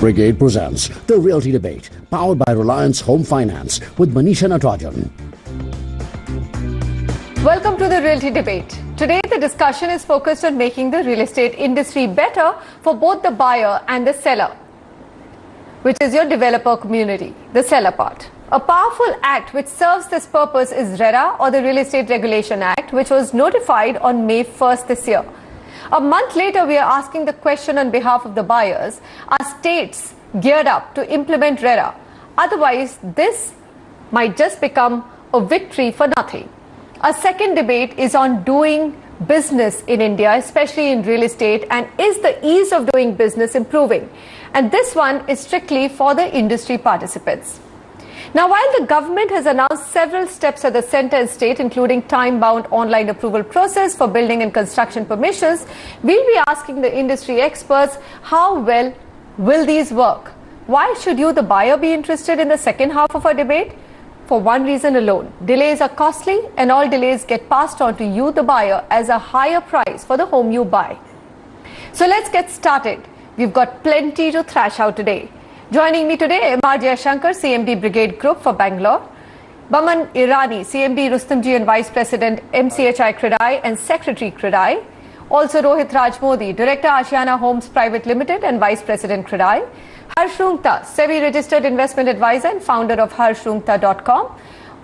Brigade presents the Realty Debate, powered by Reliance Home Finance with Manisha Natarajan. Welcome to the Realty Debate. Today, the discussion is focused on making the real estate industry better for both the buyer and the seller, which is your developer community, the seller part. A powerful act which serves this purpose is RERA, or the Real Estate Regulation Act, which was notified on May 1st this year. A month later, we are asking the question on behalf of the buyers: are states geared up to implement RERA? Otherwise, this might just become a victory for nothing. A second debate is on doing business in India, especially in real estate, and is the ease of doing business improving? And this one is strictly for the industry participants. Now, while the government has announced several steps at the centre and state, including time-bound online approval process for building and construction permissions, we'll be asking the industry experts, how well will these work? Why should you, the buyer, be interested in the second half of our debate? For one reason alone: delays are costly, and all delays get passed on to you, the buyer, as a higher price for the home you buy. So let's get started. We've got plenty to thrash out today. Joining me today, M.R. Jayashankar, CMD Brigade Group for Bangalore; Baman Irani, CMD Rustomjee and Vice President MCHI CREDAI and Secretary CREDAI; also Rohit Raj Modi, Director Ashiana Homes Private Limited and Vice President CREDAI; Roongta, SEBI Registered Investment Advisor and founder of Roongta.com.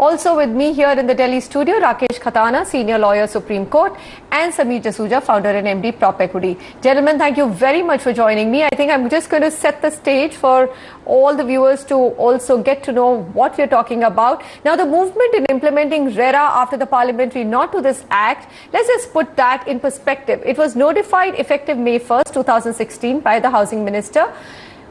Also with me here in the Delhi studio, Rakesh Khatana, Senior Lawyer, Supreme Court, and Sameer Jasuja, Founder and MD, Prop Equity. Gentlemen, thank you very much for joining me. I think I'm just going to set the stage for all the viewers to also get to know what we're talking about. Now, the movement in implementing RERA after the parliamentary nod to this act, let's just put that in perspective. It was notified effective May 1st, 2016 by the Housing Minister.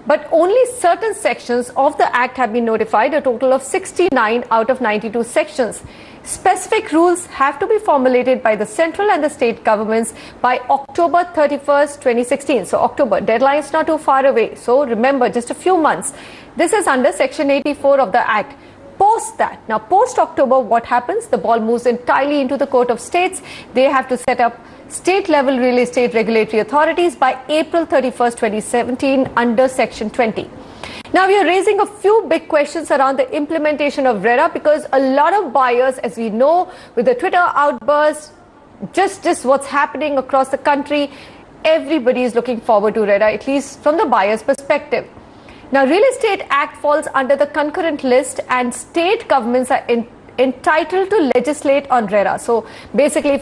But only certain sections of the Act have been notified, a total of 69 out of 92 sections. Specific rules have to be formulated by the central and the state governments by October 31st, 2016. So October, deadline is not too far away. So remember, just a few months. This is under Section 84 of the Act. Post that, now post-October, what happens? The ball moves entirely into the Court of States. They have to set up state-level real estate regulatory authorities by April 31st, 2017 under Section 20. Now, we are raising a few big questions around the implementation of RERA because a lot of buyers, as we know, with the Twitter outbursts, just what's happening across the country, everybody is looking forward to RERA, at least from the buyer's perspective. Now, Real Estate Act falls under the concurrent list, and state governments are entitled to legislate on RERA. So basically,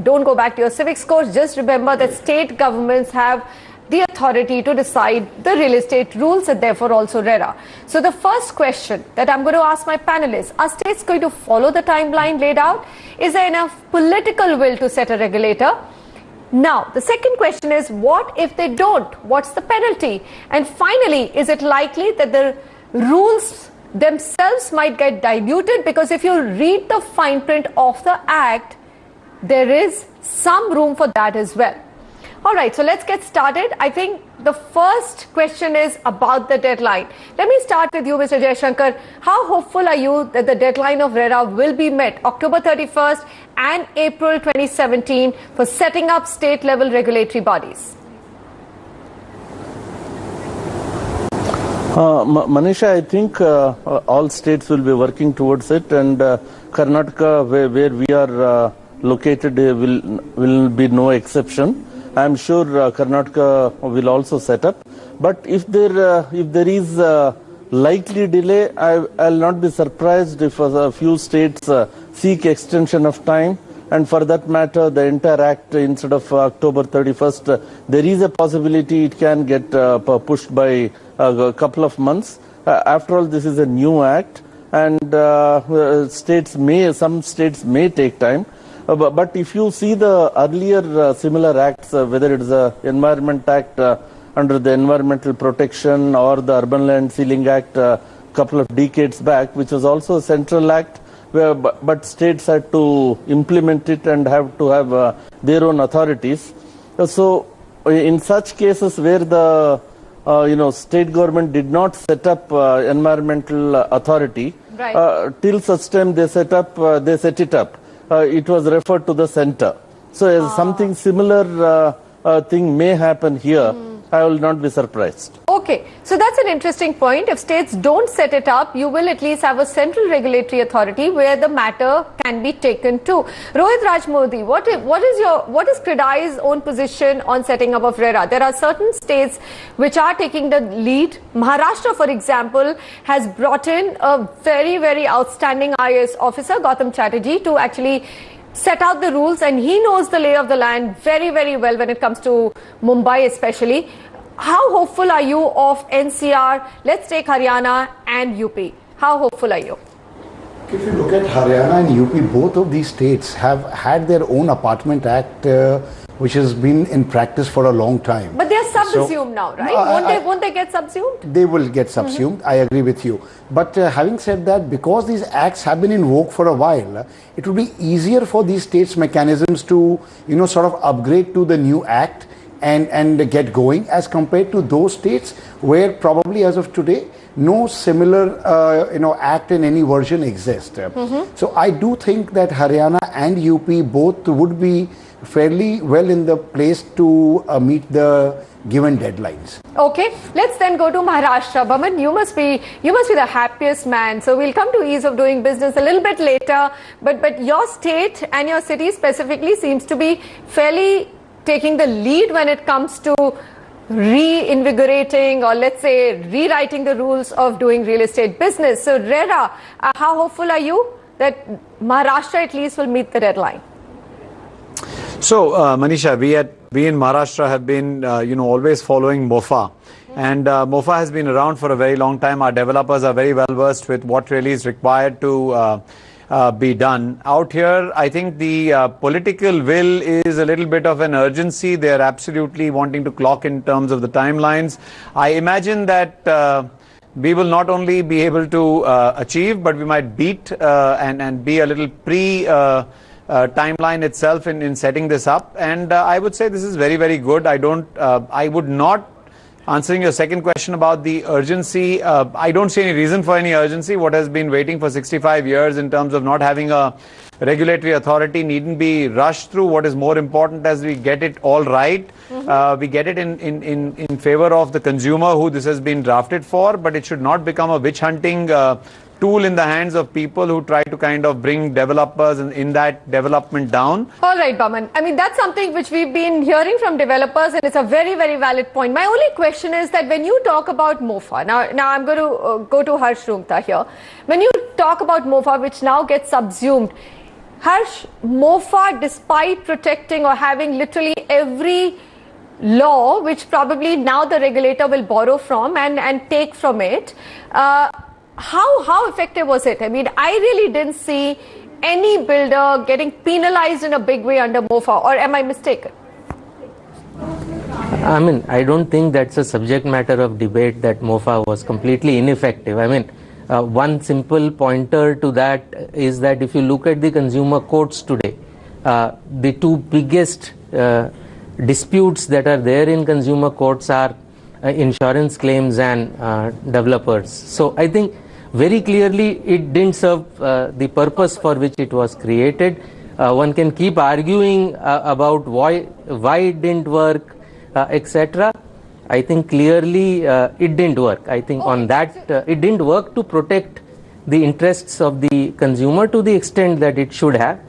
don't go back to your civics course. Just remember that state governments have the authority to decide the real estate rules and therefore also RERA. So the first question that I'm going to ask my panelists: are states going to follow the timeline laid out? Is there enough political will to set a regulator? Now, the second question is, what if they don't? What's the penalty? And finally, is it likely that the rules themselves might get diluted? Because if you read the fine print of the Act, there is some room for that as well. All right, so let's get started. I think the first question is about the deadline. Let me start with you, Mr. Jayashankar. How hopeful are you that the deadline of RERA will be met, October 31st and April 2017, for setting up state-level regulatory bodies? Manisha, I think all states will be working towards it, and Karnataka, where we are located, will be no exception. I am sure Karnataka will also set up. But if there is a likely delay, I'll not be surprised if a few states seek extension of time. And for that matter, the entire act, instead of October 31st, there is a possibility it can get pushed by a couple of months. After all, this is a new act, and some states may take time. But if you see the earlier similar acts, whether it is the Environment Act under the Environmental Protection or the Urban Land Ceiling Act a couple of decades back, which was also a central act, but states had to implement it and have to have their own authorities. So in such cases where the state government did not set up environmental authority, right, till such time they set it up. It was referred to the center. So something similar thing may happen here. I will not be surprised. Okay, so that's an interesting point. If states don't set it up, you will at least have a central regulatory authority where the matter can be taken to. Rohit Rajmodi, what is CREDAI's own position on setting up of RERA? There are certain states which are taking the lead. Maharashtra, for example, has brought in a very, very outstanding IAS officer, Gautam Chatterjee, to actually set out the rules, and he knows the lay of the land very, very well when it comes to Mumbai especially. How hopeful are you of NCR? Let's take Haryana and UP. How hopeful are you? If you look at Haryana and UP, both of these states have had their own apartment act, which has been in practice for a long time. But they are subsumed now, right? Won't they get subsumed? They will get subsumed. I agree with you. But having said that, because these acts have been in vogue for a while, it will be easier for these states' mechanisms to, sort of upgrade to the new act and get going, as compared to those states where probably as of today no similar act in any version exists. So I do think that Haryana and UP both would be fairly well in the place to meet the given deadlines. Okay, let's then go to Maharashtra. Baman, you must be the happiest man. So we'll come to ease of doing business a little bit later. But your state and your city specifically seems to be fairly taking the lead when it comes to reinvigorating, or let's say rewriting the rules of doing real estate business. So RERA, how hopeful are you that Maharashtra at least will meet the deadline? So Manisha, we in Maharashtra have been always following MOFA, and MOFA has been around for a very long time. Our developers are very well versed with what really is required to be done. Out here, I think the political will is a little bit of an urgency. They are absolutely wanting to clock in terms of the timelines. I imagine that we will not only be able to achieve, but we might beat and be a little timeline itself in setting this up. And I would say this is very, very good. I would not, answering your second question about the urgency, I don't see any reason for any urgency. What has been waiting for 65 years in terms of not having a regulatory authority needn't be rushed through. What is more important as we get it all right, we get it in favor of the consumer who this has been drafted for, but it should not become a witch hunting tool in the hands of people who try to kind of bring developers in that development down. All right, Baman. I mean, that's something which we've been hearing from developers, and it's a very, very valid point. My only question is that when you talk about MOFA, now I'm going to go to Harsh Roongta here. When you talk about MOFA, which now gets subsumed, Harsh, MOFA, despite protecting or having literally every law, which probably now the regulator will borrow from and take from it, how effective was it? I mean, I really didn't see any builder getting penalized in a big way under MOFA, or am I mistaken? I mean, I don't think that's a subject matter of debate that MOFA was completely ineffective. I mean, one simple pointer to that is that if you look at the consumer courts today, the two biggest disputes that are there in consumer courts are insurance claims and developers. So I think very clearly it didn't serve the purpose for which it was created. One can keep arguing about why it didn't work, etc. I think clearly it didn't work. I think on that it didn't work to protect the interests of the consumer to the extent that it should have.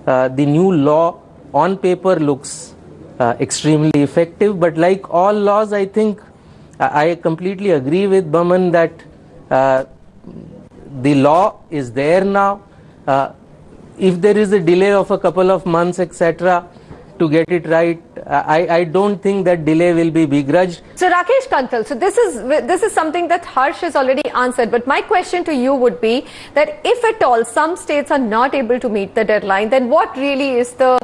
The new law on paper looks extremely effective, but like all laws, I think I completely agree with Baman that the law is there now. If there is a delay of a couple of months, etc., to get it right, I don't think that delay will be begrudged. So Rakesh Kantal, so this is something that Harsh has already answered, but my question to you would be that if at all some states are not able to meet the deadline, then what really is the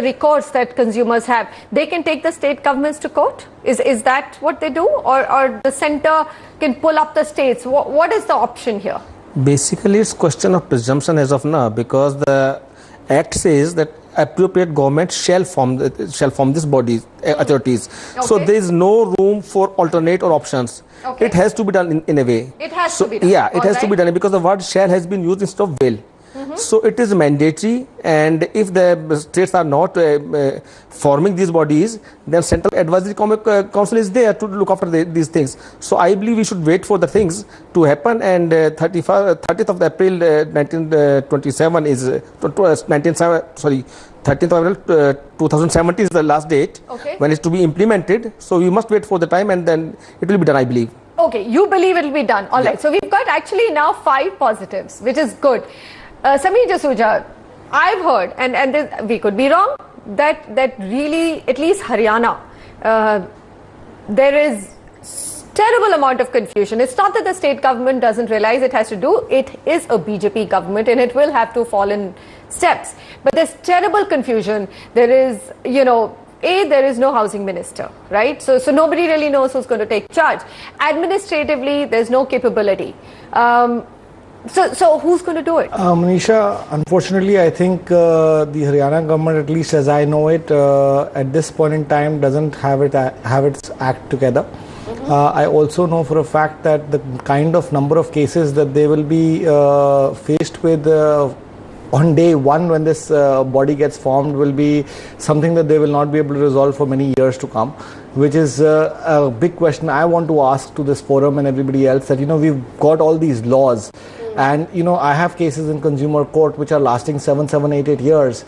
recourse that consumers have? They can take the state governments to court? Is that what they do? Or the center can pull up the states? What is the option here? Basically, it's question of presumption as of now, because the Act says that appropriate government shall form this bodies, authorities. Okay. So there is no room for alternate or options. Okay. It has to be done in a way. It has to be done. Yeah, it has to be done because the word shall has been used instead of will. So it is mandatory, and if the states are not forming these bodies, then Central Advisory Council is there to look after these things. So I believe we should wait for the things to happen, and 30th of April 1927 is 13th of April 2070 is the last date when it's to be implemented. So we must wait for the time, and then it will be done, I believe. Okay, you believe it will be done. All right. So we've got actually now 5 positives, which is good. Samir Jasuja, I've heard, and we could be wrong, that really, at least Haryana, there is terrible amount of confusion. It's not that the state government doesn't realize it has to do. It is a BJP government, and it will have to fall in steps. But there's terrible confusion. There is, there is no housing minister, right? So nobody really knows who's going to take charge. Administratively, there's no capability. So who's going to do it? Manisha, unfortunately, I think the Haryana government, at least as I know it, at this point in time, doesn't have its act together. I also know for a fact that the kind of number of cases that they will be faced with on day one when this body gets formed will be something that they will not be able to resolve for many years to come, which is a big question I want to ask to this forum and everybody else, that we've got all these laws and I have cases in consumer court which are lasting 7, 8 years.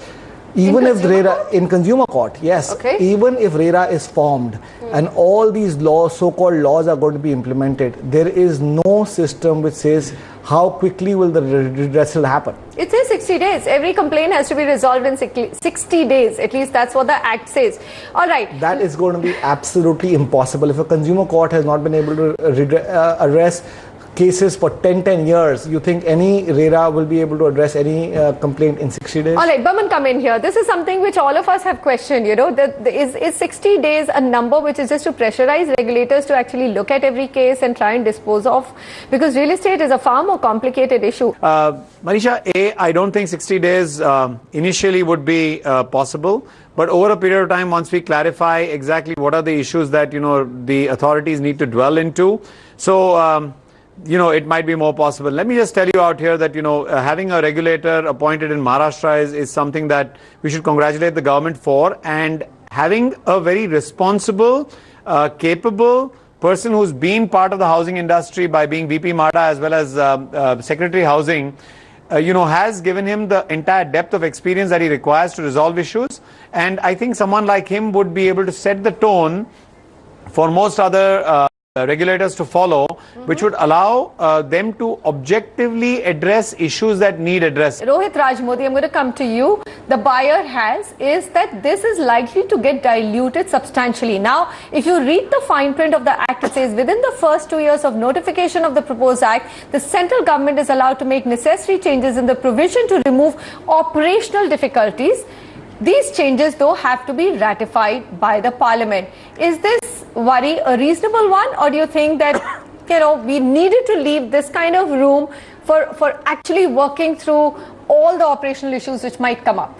Even if RERA in consumer court, yes, even if RERA is formed and all these laws, so-called laws, are going to be implemented, there is no system which says how quickly will the redressal happen. It says 60 days. Every complaint has to be resolved in 60 days. At least that's what the Act says. All right. That is going to be absolutely impossible. If a consumer court has not been able to arrest cases for 10 years, you think any RERA will be able to address any complaint in 60 days? All right, Baman, come in here. This is something which all of us have questioned, is 60 days a number which is just to pressurize regulators to actually look at every case and try and dispose of? Because real estate is a far more complicated issue. Manisha, I don't think 60 days initially would be possible. But over a period of time, once we clarify exactly what are the issues that, the authorities need to dwell into, so it might be more possible. Let me just tell you out here that, having a regulator appointed in Maharashtra is something that we should congratulate the government for, and having a very responsible, capable person who's been part of the housing industry by being VP MADA as well as Secretary Housing, has given him the entire depth of experience that he requires to resolve issues. And I think someone like him would be able to set the tone for most other regulators to follow, which would allow them to objectively address issues that need address. Rohit Rajmodi, I'm going to come to you. The buyer is that this is likely to get diluted substantially. Now, if you read the fine print of the Act, it says within the first 2 years of notification of the proposed Act, the central government is allowed to make necessary changes in the provision to remove operational difficulties. These changes, though, have to be ratified by the Parliament. Is this worry a reasonable one, or do you think that, we needed to leave this kind of room for actually working through all the operational issues which might come up?